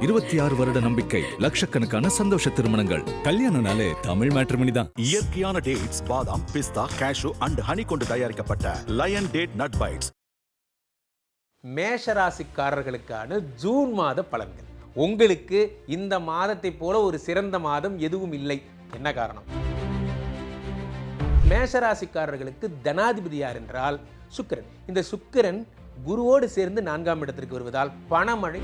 26 வருட நம்பிக்கை, லட்சக்கணக்கான சந்தோஷ திருமணங்கள். கல்யாணம்னாலே தமிழ் மேட்ரிமோனி தான். இயற்கையான டேட்ஸ், பாதாம், பிஸ்தா, கேஷு அண்ட் ஹனி கொண்டு தயாரிக்கப்பட்ட லயன் டேட் நட் பைட்ஸ். மேஷராசிக்காரர்களுக்கான ஜூன் மாத பலன்கள். உங்களுக்கு இந்த மாதத்தை போல ஒரு சிறந்த மாதம் எதுவும் இல்லை. என்ன காரணம்? மேஷராசிக்காரர்களுக்கு தனாதிபதி யார் என்றால் சுக்கிரன். இந்த சுக்கிரன் குருவோடு சேர்ந்து 4ஆம் இடத்திற்கு வருவதால் பணமழை.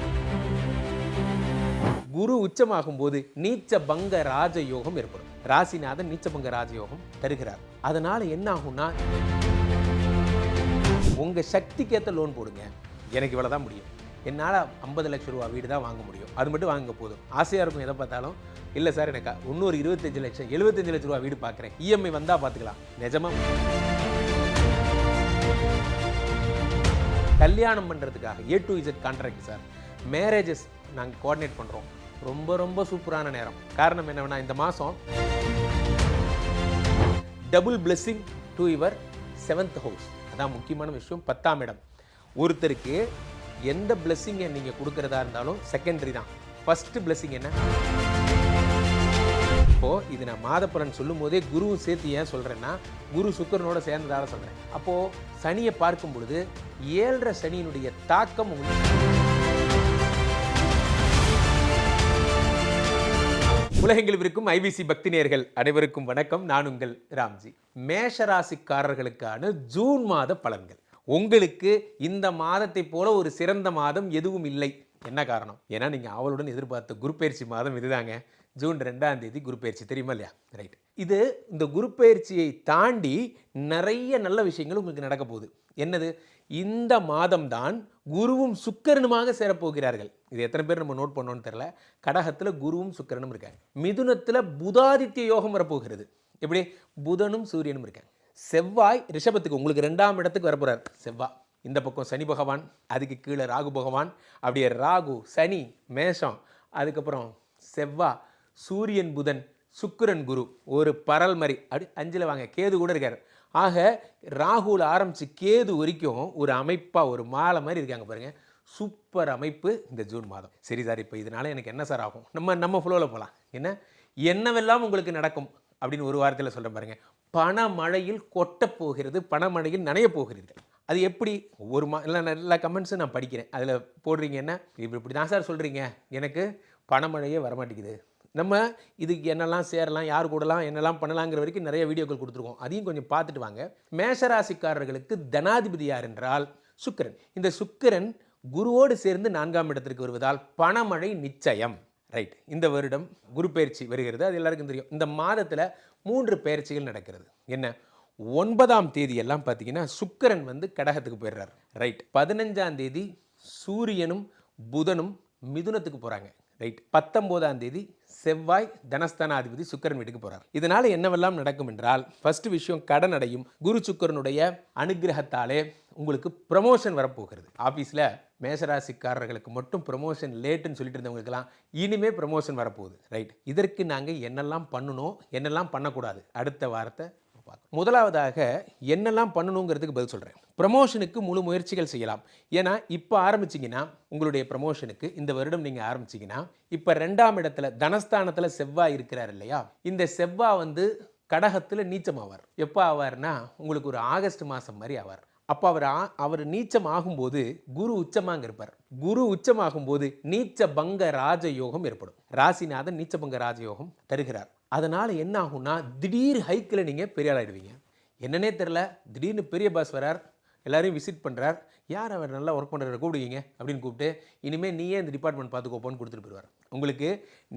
குரு உச்சமாகும் போது நீச்ச பங்க ராஜயோகம் ஏற்படும். ராசிநாதன் நீச்ச பங்க ராஜயோகம் தருகிறார். அதனால என்ன ஆகும்னா, உங்க சக்திக்கு ஏற்ற லோன் போடுங்க. எனக்கு இவ்வளவுதான் முடியும், என்னால் 50 லட்சம் ரூபா வீடு தான் வாங்க முடியும், அது மட்டும் வாங்க போதும். ஆசையாக இருக்கும் எதை பார்த்தாலும். இல்லை சார், எனக்கு இன்னொரு 25 லட்சம் 75 லட்சம் ரூபா வீடு பார்க்குறேன், இஎம்ஐ வந்தால் பார்த்துக்கலாம். நிஜமா கல்யாணம் பண்ணுறதுக்காக A to Z contract sir, marriages நாங்கள் கோஆர்டினேட் பண்ணுறோம். ரொம்ப ரொம்ப சூப்பரான நேரம். காரணம் என்னவென்னா, இந்த மாதம் double blessing to your 7th house. அதான் முக்கியமான விஷயம். 10ஆம் இடம். ஒருத்தருக்கு எந்த பிளெஸ்ஸிங்கை நீங்கள் கொடுக்குறதா இருந்தாலும் செகண்டரி தான். ஃபஸ்ட்டு பிளெஸ்ஸிங் என்ன? இப்போது இது நான் மாத பலன் சொல்லும் போதே குருவும் சேர்த்து ஏன் சொல்கிறேன்னா, குரு சுக்கிரனோட சேர்ந்ததால சொல்கிறேன். அப்போது சனியை பார்க்கும் பொழுது 7.5 சனியினுடைய தாக்கம் உலகெங்கிலும் இருக்கும் ஐபிசி பக்தி நேயர்கள் அனைவருக்கும் வணக்கம். நான் உங்கள் ராம்ஜி. மேஷராசிக்காரர்களுக்கான ஜூன் மாத பலன்கள். உங்களுக்கு இந்த மாதத்தை போல ஒரு சிறந்த மாதம் எதுவும் இல்லை. என்ன காரணம்? ஏன்னா நீங்கள் அவளுடன் எதிர்பார்த்த குரு பயிற்சி மாதம் இதுதாங்க. ஜூன் 2ஆம் தேதி குரு பயிற்சி, தெரியுமா இல்லையா? ரைட். இது இந்த குரு பயிற்சியை தாண்டி நிறைய நல்ல விஷயங்கள் உங்களுக்கு நடக்க போகுது. என்னது? இந்த மாதம்தான் குருவும் சுக்கிரனுமாக சேரப்போகிறார்கள். இது எத்தனை பேர் நம்ம நோட் பண்ணோன்னு தெரியல. கடகத்தில் குருவும் சுக்கிரனும் இருக்காங்க. மிதுனத்தில் புதாதித்ய யோகம் வரப்போகிறது. எப்படி? புதனும் சூரியனும் இருக்காங்க. செவ்வாய் ரிஷபத்துக்கு, உங்களுக்கு 2ஆம் இடத்துக்கு வரப்போறார் செவ்வாய். இந்த பக்கம் சனி பகவான், அதுக்கு கீழே ராகு பகவான். அப்படியே ராகு சனி மேஷம், அதுக்கப்புறம் செவ்வாய் சூரியன் புதன் சுக்கிரன் குரு, ஒரு பரல் மாதிரி அப்படி 5ல் வாங்க. கேது கூட இருக்கார். ஆக ராகுல ஆரம்பித்து கேது வரைக்கும் ஒரு அமைப்பாக ஒரு மாலை மாதிரி இருக்காங்க பாருங்கள். சூப்பர் அமைப்பு இந்த ஜூன் மாதம். சரி சார், இப்போ இதனால் எனக்கு என்ன சார் ஆகும்? நம்ம ஃப்ளோவில் போகலாம். என்னவெல்லாம் உங்களுக்கு நடக்கும் அப்படின்னு ஒரு வாரத்தில் சொல்கிறேன் பாருங்கள். பணமழையில் கொட்டப் போகிறது, பணமழையில் நனைய போகிறீர்கள். அது எப்படி? ஒரு எல்லா கமெண்ட்ஸும் நான் படிக்கிறேன். அதில் போடுறீங்க என்ன, இப்படி தான் சார் சொல்கிறீங்க, எனக்கு பணமழையே வரமாட்டேங்குது. நம்ம இதுக்கு என்னெல்லாம் சேரலாம், யார் கூடலாம் என்னெல்லாம் பண்ணலாங்கிற வரைக்கும் நிறைய வீடியோக்கள் கொடுத்துருக்கோம். அதையும் கொஞ்சம் பார்த்துட்டு வாங்க. மேஷராசிக்காரர்களுக்கு தனாதிபதி யார் என்றால் சுக்கிரன். இந்த சுக்கிரன் குருவோடு சேர்ந்து 4ஆம் இடத்திற்கு வருவதால் பணமழை நிச்சயம். ரைட். இந்த வருடம் குரு பயிற்சி வருகிறது, அது எல்லாருக்கும் தெரியும். இந்த மாதத்தில் 3 பயிற்சிகள் நடக்கிறது. என்ன? 9ஆம் தேதி எல்லாம் பார்த்தீங்கன்னா சுக்கிரன் கடகத்துக்கு போயிடுறார். ரைட். 15ஆம் தேதி சூரியனும் புதனும் மிதுனத்துக்கு போகிறாங்க. ரைட். 19ஆம் தேதி செவ்வாய் தனஸ்தானாதிபதி சுக்கிரன் வீட்டுக்கு போறார். இதனால என்னவெல்லாம் நடக்கும் என்றால், ஃபர்ஸ்ட் விஷயம், கடன் அடையும். குரு சுக்கிரனுடைய அனுகிரகத்தாலே உங்களுக்கு ப்ரமோஷன் வரப்போகிறது. ஆஃபீஸில் மேஷராசிக்காரர்களுக்கு மட்டும் ப்ரமோஷன் லேட்டுன்னு சொல்லிட்டு இருந்தவங்களுக்கெல்லாம் இனிமே ப்ரமோஷன் வரப்போகுது. ரைட். இதற்கு நாங்கள் என்னெல்லாம் பண்ணணும், என்னெல்லாம் பண்ணக்கூடாது, அடுத்த வாரத்தை பார்க்கலாம். முதலாவதாக என்னெல்லாம் பண்ணணுங்கிறதுக்கு பதில் சொல்கிறேன். ப்ரமோஷனுக்கு முழு முயற்சிகள் செய்யலாம். ஏன்னா இப்போ ஆரம்பிச்சிங்கன்னா உங்களுடைய ப்ரமோஷனுக்கு இந்த வருடம் நீங்கள் ஆரம்பிச்சிங்கன்னா, இப்போ 2ஆம் இடத்துல தனஸ்தானத்தில் செவ்வாய் இருக்கிறார் இல்லையா? இந்த செவ்வாய் கடகத்தில் நீச்சமாவார். எப்போ ஆவார்னா, உங்களுக்கு ஒரு ஆகஸ்ட் மாதம் மாதிரி ஆவார். அப்போ அவர் நீச்சம் ஆகும்போது குரு உச்சமாக இருப்பார். குரு உச்சமாகும்போது நீச்ச பங்க ராஜயோகம் ஏற்படும். ராசிநாதன் நீச்ச பங்க ராஜயோகம் தருகிறார். அதனால் என்ன ஆகும்னா, திடீர் ஹைக்கில் நீங்கள் பெரிய ஆளாயிடுவீங்க. என்னன்னே தெரில, திடீர்னு பெரிய பாஸ் வரார், எல்லாரையும் விசிட் பண்ணுறார். யார் அவர் நல்லா ஒர்க் பண்ணுறாரு கூப்பிடுவீங்க அப்படின்னு கூப்பிட்டு, இனிமேல் நீயே இந்த டிபார்ட்மெண்ட் பார்த்துக்கோப்போன்னு கொடுத்துட்டு போயிடுவார். உங்களுக்கு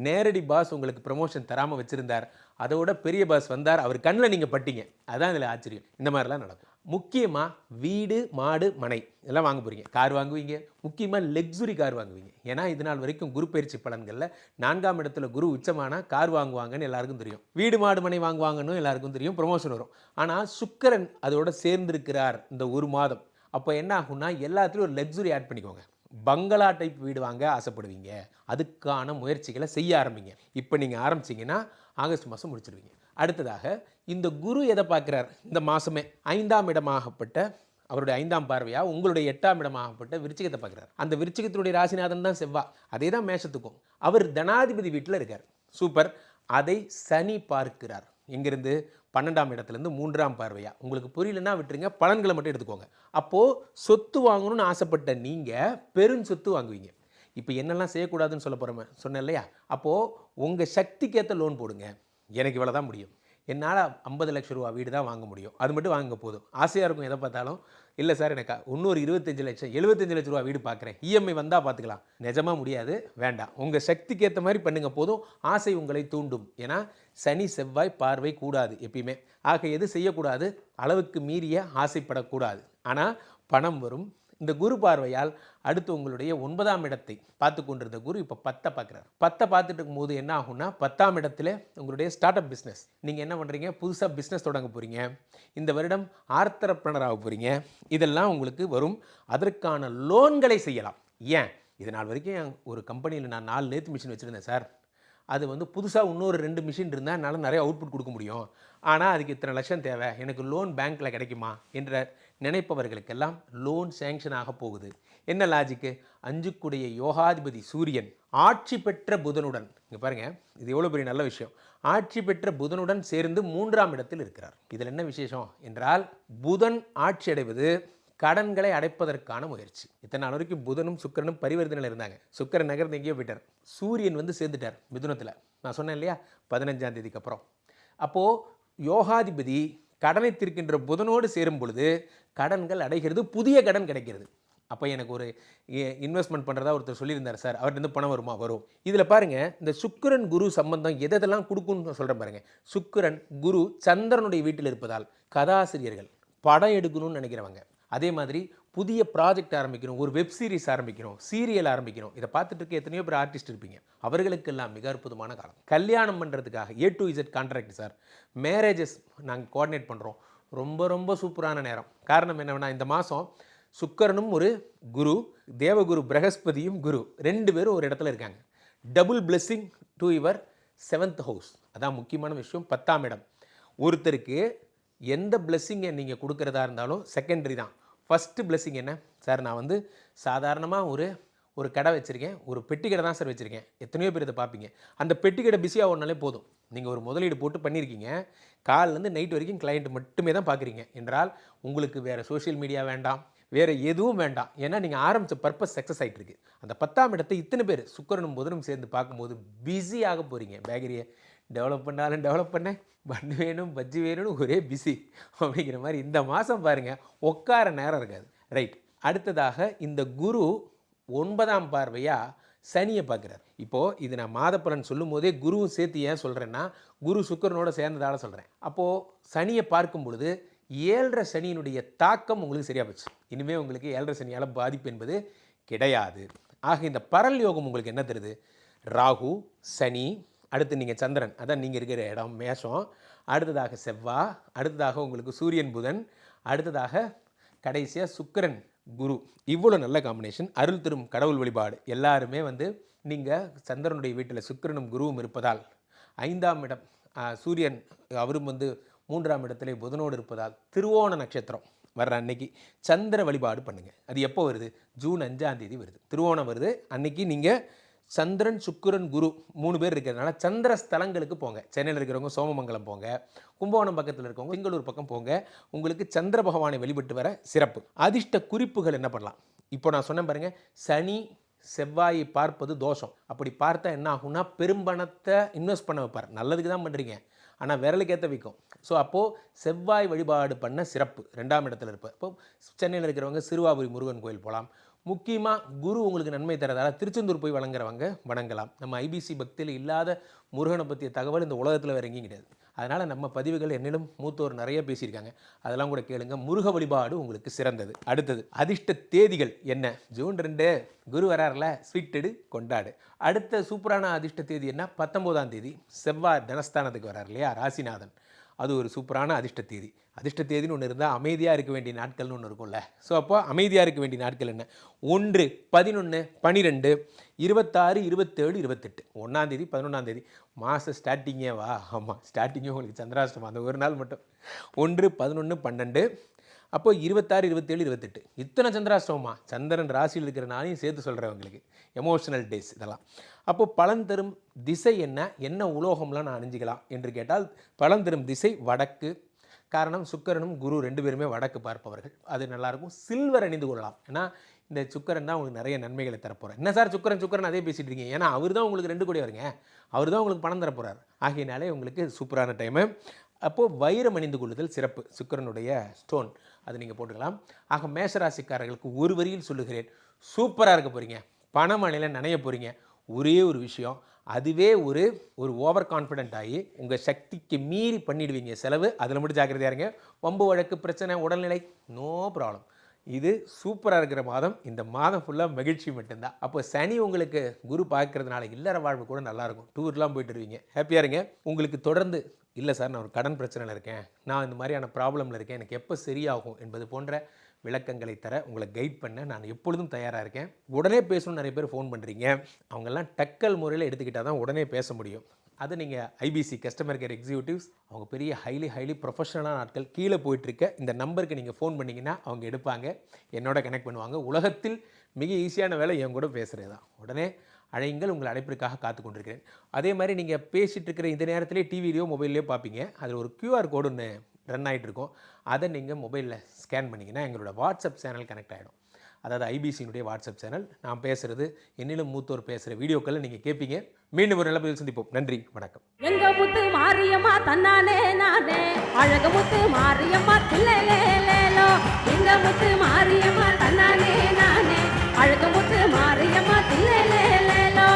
நேரடி பாஸ் உங்களுக்கு ப்ரமோஷன் தராமல் வச்சுருந்தார், அதோட பெரிய பாஸ் வந்தார், அவர் கண்ணில் நீங்கள் பட்டீங்க. அதுதான் இதில் ஆச்சரியம். இந்த மாதிரிலாம் நடக்கும். முக்கியமாக வீடு மாடு மனை இதெல்லாம் வாங்க போகிறீங்க, கார் வாங்குவீங்க. முக்கியமாக லக்ஸுரி கார் வாங்குவீங்க. ஏன்னா இது நாள் வரைக்கும் குரு பயிற்சி பலன்களில் 4ஆம் இடத்துல குரு உச்சமானால் கார் வாங்குவாங்கன்னு எல்லாருக்கும் தெரியும். வீடு மாடு மனை வாங்குவாங்கன்னு எல்லாருக்கும் தெரியும். ப்ரமோஷன் வரும். ஆனால் சுக்கிரன் அதோட சேர்ந்திருக்கிறார் இந்த ஒரு மாதம். அப்போ என்ன ஆகும்னா, எல்லாத்துலேயும் ஒரு லக்ஸுரி ஆட் பண்ணிக்கோங்க. பங்களா டைப் வீடு வாங்க ஆசைப்படுவீங்க. அதுக்கான முயற்சிகளை செய்ய ஆரம்பிங்க. இப்போ நீங்கள் ஆரம்பிச்சிங்கன்னா ஆகஸ்ட் மாதம் முடிச்சிடுவீங்க. அடுத்ததாக இந்த குரு எதை பார்க்குறார்? இந்த மாதமே 5ஆம் இடமாகப்பட்ட அவருடைய 5ஆம் பார்வையா உங்களுடைய 8ஆம் இடமாகப்பட்ட விருச்சிகத்தை பார்க்குறாரு. அந்த விருச்சிகத்தினுடைய ராசிநாதன் தான் செவ்வா. அதே தான் மேஷத்துக்கும். அவர் தனாதிபதி வீட்டில் இருக்கார். சூப்பர். அதை சனி பார்க்கிறார். எங்கிருந்து? 12ஆம் இடத்துலேருந்து 3ஆம் பார்வையா. உங்களுக்கு புரியலன்னா விட்டுருங்க, பலன்களை மட்டும் எடுத்துக்கோங்க. அப்போது சொத்து வாங்கணும்னு ஆசைப்பட்ட நீங்கள் பெருஞ்சொத்து வாங்குவீங்க. இப்போ என்னெல்லாம் செய்யக்கூடாதுன்னு சொல்ல போகிறோமே சொன்னேன் இல்லையா? அப்போது உங்கள் சக்திக்கேற்ற லோன் போடுங்க. எனக்கு இவ்வளோ தான் முடியும், என்னால் 50 லட்ச ரூபா வீடு தான் வாங்க முடியும், அது மட்டும் வாங்க போதும். ஆசையாக இருக்கும் எதை பார்த்தாலும். இல்லை சார், எனக்கு இன்னொரு 25 லட்சம் 75 லட்ச ரூபா வீடு பார்க்குறேன், இஎம்ஐ வந்தால் பார்த்துக்கலாம். நிஜமாக முடியாது, வேண்டாம். உங்கள் சக்திக்கு ஏற்ற மாதிரி பண்ணுங்க போதும். ஆசை உங்களை தூண்டும். ஏன்னா சனி செவ்வாய் பார்வை கூடாது எப்பயுமே. ஆக எது செய்யக்கூடாது? அளவுக்கு மீறிய ஆசைப்படக்கூடாது. ஆனால் பணம் வரும். இந்த குரு பார்வையால் அடுத்து உங்களுடைய 9ஆம் இடத்தை பார்த்து கொண்டிருந்த குரு இப்போ 10 பார்க்குறாரு. 10 பார்த்துட்டு இருக்கும்போது என்ன ஆகும்னா 10ஆம் இடத்துல உங்களுடைய ஸ்டார்ட் அப் பிஸ்னஸ். நீங்கள் என்ன பண்ணுறீங்க? புதுசாக பிஸ்னஸ் தொடங்க போகிறீங்க. இந்த வருடம் ஆர்த்தரப்ரனர் ஆக போகிறீங்க. இதெல்லாம் உங்களுக்கு வரும். அதற்கான லோன்களை செய்யலாம். ஏன்? இது நாள் வரைக்கும் ஒரு கம்பெனியில் நான் 4 லேத் மிஷின் வச்சுருந்தேன் சார். அது வந்து புதுசாக இன்னொரு 2 மிஷின் இருந்தால் என்னால் நிறைய அவுட்புட் கொடுக்க முடியும். ஆனால் அதுக்கு இத்தனை லட்சம் தேவை, எனக்கு லோன் பேங்க்கில் கிடைக்குமா என்ற நினைப்பவர்களுக்கெல்லாம் லோன் சேங்ஷன் ஆக போகுது. என்ன லாஜிக்கு? 5க்குடைய யோகாதிபதி சூரியன் ஆட்சி பெற்ற புதனுடன், இங்கே பாருங்கள், இது எவ்வளோ பெரிய நல்ல விஷயம், ஆட்சி பெற்ற புதனுடன் சேர்ந்து 3ஆம் இடத்தில் இருக்கிறார். இதில் என்ன விசேஷம் என்றால் புதன் ஆட்சி அடைவது கடன்களை அடைப்பதற்கான முயற்சி. இத்தனை நாள் வரைக்கும் புதனும் சுக்கிரனும் பரிவர்த்தனையில் இருந்தாங்க. சுக்கிரன் நகர்ந்து எங்கேயோ போயிட்டார். சூரியன் வந்து சேர்ந்துட்டார் மிதுனத்தில். நான் சொன்னேன் இல்லையா, 15ஆம் தேதிக்கு அப்புறம். அப்போது யோகாதிபதி கடனை தீர்க்கின்ற புதனோடு சேரும் பொழுது கடன்கள் அடைகிறது, புதிய கடன் கிடைக்கிறது. அப்போ எனக்கு ஒரு இன்வெஸ்ட்மெண்ட் பண்ணுறதா ஒருத்தர் சொல்லியிருந்தார் சார், அவர்கிட்ட பணம் வருமா? வரும். இதில் பாருங்கள், இந்த சுக்கிரன் குரு சம்பந்தம் எதெல்லாம் கொடுக்குன்னு சொல்கிறேன் பாருங்கள். சுக்கிரன் குரு சந்திரனுடைய வீட்டில் இருப்பதால் கதாசிரியர்கள், படம் எடுக்கணும்னு நினைக்கிறவங்க, அதே மாதிரி புதிய ப்ராஜெக்ட் ஆரம்பிக்கணும், ஒரு வெப் சீரிஸ் ஆரம்பிக்கணும், சீரியல் ஆரம்பிக்கணும், இதை பார்த்துட்டு இருக்க எத்தனையோ பேர் ஆர்டிஸ்ட் இருப்பீங்க. அவர்களுக்கெல்லாம் மிக அற்புதமான காலம். கல்யாணம் பண்ணுறதுக்காக A to Z contract sir, marriages நாங்கள் கோஆர்டினேட் பண்ணுறோம். ரொம்ப ரொம்ப சூப்பரான நேரம். காரணம் என்னன்னா, இந்த மாதம் சுக்கிரனும் ஒரு குரு, தேவகுரு பிரகஸ்பதியும் குரு 2 பேரும் ஒரு இடத்துல இருக்காங்க. Double blessing to your 7th house. அதான் முக்கியமான விஷயம். 10ஆம் இடம். ஒருத்தருக்கு எந்த பிளெஸ்ஸிங்கை நீங்கள் கொடுக்குறதா இருந்தாலும் செகண்டரி தான். ஃபஸ்ட்டு பிளெஸ்ஸிங் என்ன சார்? நான் வந்து சாதாரணமாக ஒரு கடை வச்சுருக்கேன், ஒரு பெட்டி கடை தான் சார் வச்சுருக்கேன். எத்தனையோ பேர் இதை பார்ப்பீங்க. அந்த பெட்டி கடை பிஸியாக ஒன்றாலே போதும். நீங்கள் ஒரு முதலீடு போட்டு பண்ணியிருக்கீங்க, காலிலேருந்து நைட் வரைக்கும் கிளைண்ட் மட்டுமே தான் பார்க்குறீங்க என்றால் உங்களுக்கு வேறு சோஷியல் மீடியா வேண்டாம், வேறு எதுவும் வேண்டாம். ஏன்னா நீங்கள் ஆரம்பித்த பர்பஸ் சக்ஸஸ் ஆகிட்டு இருக்கு. அந்த 10ஆம் இடத்தை இத்தனை பேர் சுக்கிரனும் புதனும் சேர்ந்து பார்க்கும்போது பிஸியாக போகிறீங்க. பேக்கரியை டெவலப் பண்ணாலும் டெவலப் பண்ண, பண்ணு வேணும் பஜ்ஜி வேணும்னு ஒரே பிஸி அப்படிங்கிற மாதிரி இந்த மாதம் பாருங்கள், உட்கார நேரம் இருக்காது. ரைட். அடுத்ததாக இந்த குரு 9ஆம் பார்வையாக சனியை பார்க்குறார். இப்போது இது நான் மாதப்பலன் சொல்லும் போதே குருவும் சேர்த்து ஏன் சொல்கிறேன்னா, குரு சுக்கிரனோட சேர்ந்ததால் சொல்கிறேன். அப்போது சனியை பார்க்கும் பொழுது 7.5 சனியினுடைய தாக்கம் உங்களுக்கு சரியாக போச்சு. இனிமேல் உங்களுக்கு 7.5 சனியால் பாதிப்பு என்பது கிடையாது. ஆக இந்த பரல் யோகம் உங்களுக்கு என்ன தருது? ராகு, சனி, அடுத்து நீங்கள் சந்திரன், அதான் நீங்கள் இருக்கிற இடம் மேஷம், அடுத்ததாக செவ்வாய், அடுத்ததாக உங்களுக்கு சூரியன் புதன், அடுத்ததாக கடைசியாக சுக்கிரன் குரு. இவ்வளோ நல்ல காம்பினேஷன். அருள் தரும் கடவுள் வழிபாடு. எல்லாருமே வந்து நீங்கள் சந்திரனுடைய வீட்டில் சுக்கிரனும் குருவும் இருப்பதால், 5ஆம் இடம் சூரியன் அவரும் வந்து 3ஆம் இடத்துல புதனோடு இருப்பதால் திருவோண நட்சத்திரம் வர்ற அன்னைக்கு சந்திர வழிபாடு பண்ணுங்கள். அது எப்போ வருது? ஜூன் 5ஆம் தேதி வருது. திருவோணம் வருது. அன்னைக்கு நீங்கள் சந்திரன் சுக்கிரன் குரு 3 பேர் இருக்கிறதுனால சந்திர ஸ்தலங்களுக்கு போங்க. சென்னையில் இருக்கிறவங்க சோமமங்கலம் போங்க, கும்பகோணம் பக்கத்தில் இருக்கவங்க பெங்களூர் பக்கம் போங்க. உங்களுக்கு சந்திர பகவானை வழிபட்டு வர சிறப்பு. அதிர்ஷ்ட குறிப்புகள் என்ன பண்ணலாம்? இப்போ நான் சொன்னேன் பாருங்கள், சனி செவ்வாயை பார்ப்பது தோஷம். அப்படி பார்த்தா என்ன ஆகும்னா, பெரும்பணத்தை இன்வெஸ்ட் பண்ண வைப்பார். நல்லதுக்கு தான் பண்ணுறீங்க, ஆனால் விரலுக்கேற்ற வைக்கும். ஸோ அப்போது செவ்வாய் வழிபாடு பண்ண சிறப்பு. 2ஆம் இடத்துல இருப்பார். இப்போ சென்னையில் இருக்கிறவங்க சிறுவாபுரி முருகன் கோயில் போகலாம். முக்கியமாக குரு உங்களுக்கு நன்மை தரதால் திருச்செந்தூர் போய் வணங்குறவங்க வணங்கலாம். நம்ம ஐபிசி பக்தியில் இல்லாத முருகனை பற்றிய தகவல் இந்த உலகத்தில் வேறு எங்கேயும் கிடையாது. அதனால் நம்ம பதிவுகள் என்னிலும் மூத்தோர் நிறைய பேசியிருக்காங்க, அதெல்லாம் கூட கேளுங்க. முருக வழிபாடு உங்களுக்கு சிறந்தது. அடுத்தது அதிர்ஷ்ட தேதிகள் என்ன? ஜூன் 2 குரு வராருல, ஸ்வீட்டடு கொண்டாடு. அடுத்த சூப்பரான அதிர்ஷ்ட தேதி என்ன? 19ஆம் தேதி செவ்வாய் தனஸ்தானத்துக்கு வரார் இல்லையா, ராசிநாதன். அது ஒரு சூப்பரான அதிர்ஷ்ட தேதி. அதிர்ஷ்ட தேதின்னு ஒன்று இருந்தால் அமைதியாக இருக்க வேண்டிய நாட்கள்னு ஒன்று இருக்கும்ல. ஸோ அப்போ அமைதியாக இருக்க வேண்டிய நாட்கள் என்ன? 1, 11, 12, 26, 27, 28. 1ஆம் தேதி 11ஆம் தேதி மாதம் ஸ்டார்டிங்கே வா. ஆமாம், ஸ்டார்டிங்கே உங்களுக்கு சந்திராஷ்டமம் அந்த ஒரு நாள் மட்டும். 1, 11, 12, அப்போ 26, 27, 28 இத்தனை சந்திராஷ்டமமா, சந்திரன் ராசியில் இருக்கிற நாளையும் சேர்த்து சொல்கிறவங்களுக்கு எமோஷனல் டேஸ் இதெல்லாம். அப்போது பலன் தரும் திசை என்ன உலோகம்லாம் நான் அணிஞ்சிக்கலாம் என்று கேட்டால் பலன் தரும் திசை வடக்கு. காரணம் சுக்கிரனும் குரு 2 பேருமே வடக்கு பார்ப்பவர்கள், அது நல்லாயிருக்கும். சில்வர் அணிந்து கொள்ளலாம், ஏன்னா இந்த சுக்கிரன் தான் உங்களுக்கு நிறைய நன்மைகளை தரப்போகிறார். என்ன சார் சுக்கிரன் அதே பேசிகிட்டு இருக்கீங்க, ஏன்னா அவர் தான் உங்களுக்கு 2 கோடி வருங்க, அவர் தான் உங்களுக்கு பணம் தரப்போகிறார். ஆகையினாலே உங்களுக்கு சூப்பரான டைமு. அப்போது வைரம் அணிந்து கொள்ளுதல் சிறப்பு, சுக்கிரனுடைய ஸ்டோன் அது நீங்கள் போட்டுக்கலாம். ஆக மேஷராசிக்காரர்களுக்கு ஒரு வரியில் சொல்லுகிறேன், சூப்பராக இருக்க போகிறீங்க, பணமழையில் நனைய போகிறீங்க. ஒரே ஒரு விஷயம், அதுவே ஒரு ஓவர் கான்ஃபிடென்ட் ஆகி உங்கள் சக்திக்கு மீறி பண்ணிடுவீங்க செலவு, அதில் மட்டும் ஜாக்கிரதையாக இருங்க. வம்பு வழக்கு பிரச்சனை உடல்நிலை நோ ப்ராப்ளம். இது சூப்பராக இருக்கிற மாதம். இந்த மாதம் ஃபுல்லாக மகிழ்ச்சி மட்டும்தான். அப்போ சனி உங்களுக்கு குரு பார்க்கறதுனால இல்லற வாழ்வு கூட நல்லாயிருக்கும், டூர்லாம் போயிட்டு வருவீங்க, ஹாப்பியாக இருங்க. உங்களுக்கு தொடர்ந்து இல்லை சார் நான் ஒரு கடன் பிரச்சனையில் இருக்கேன், நான் இந்த மாதிரியான ப்ராப்ளமில் இருக்கேன், எனக்கு எப்போ சரியாகும் என்பது போன்ற விளக்கங்களை தர உங்களை கைட் பண்ண நான் எப்பொழுதும் தயாராக இருக்கேன். உடனே பேசணும்னு நிறைய பேர் ஃபோன் பண்ணுறீங்க, அவங்கெல்லாம் டக்கல் முறையில் எடுத்துக்கிட்டால் தான் உடனே பேச முடியும். அது நீங்கள் ஐபிசி கஸ்டமர் கேர் எக்ஸிக்யூட்டிவ்ஸ், அவங்க பெரிய ஹைலி ப்ரொஃபஷனலான ஆட்கள், கீழே போயிட்டுருக்க இந்த நம்பருக்கு நீங்கள் ஃபோன் பண்ணிங்கன்னா அவங்க எடுப்பாங்க, என்னோட கனெக்ட் பண்ணுவாங்க. உலகத்தில் மிக ஈஸியான வேலை என் கூட பேசுகிறது தான். உடனே அழையுங்கள், உங்கள் அழைப்பிற்காக காத்து கொண்டிருக்கிறேன். அதே மாதிரி நீங்கள் பேசிகிட்டு இருக்கிற இந்த நேரத்திலே டிவிலையோ மொபைல்லையோ பார்ப்பீங்க, அதில் ஒரு QR கோடு ஒன்று ரன் ஆகிட்டு இருக்கும். அதை நீங்கள் மொபைலில் ஸ்கேன் பண்ணிங்கன்னா எங்களோட வாட்ஸ்அப் சேனல் கனெக்ட் ஆகிடும். அதாவது ஐபிசியினுடைய வாட்ஸ்அப் சேனல். நான் பேசுகிறது என்னிலும் மூத்தோர் பேசுகிற வீடியோக்களை நீங்கள் கேட்பீங்க. மீண்டும் ஒரு நல்ல பதில் சந்திப்போம். நன்றி, வணக்கம். எங்க முத்து மாரியம்மா தன்னானே நானே, அழக முத்து மாரியம்மா தில்லேலேலேலோ. எங்க முத்து மாரியம்மா தன்னானே நானே, அழக முத்து மாரியம்மா தில்லேலேலேலோ.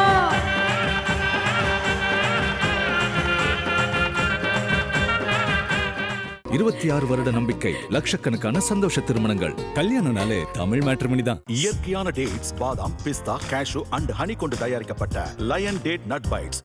26 வருட நம்பிக்கை, லட்சக்கணக்கான சந்தோஷ திருமணங்கள். கல்யாணம்னாலே தமிழ் மேட்ரிமனி தான். இயற்கையான டேட்ஸ், பாதாம், பிஸ்தா, கேஷு அண்ட் ஹனி கொண்டு தயாரிக்கப்பட்ட லயன் டேட் நட் பைட்ஸ்.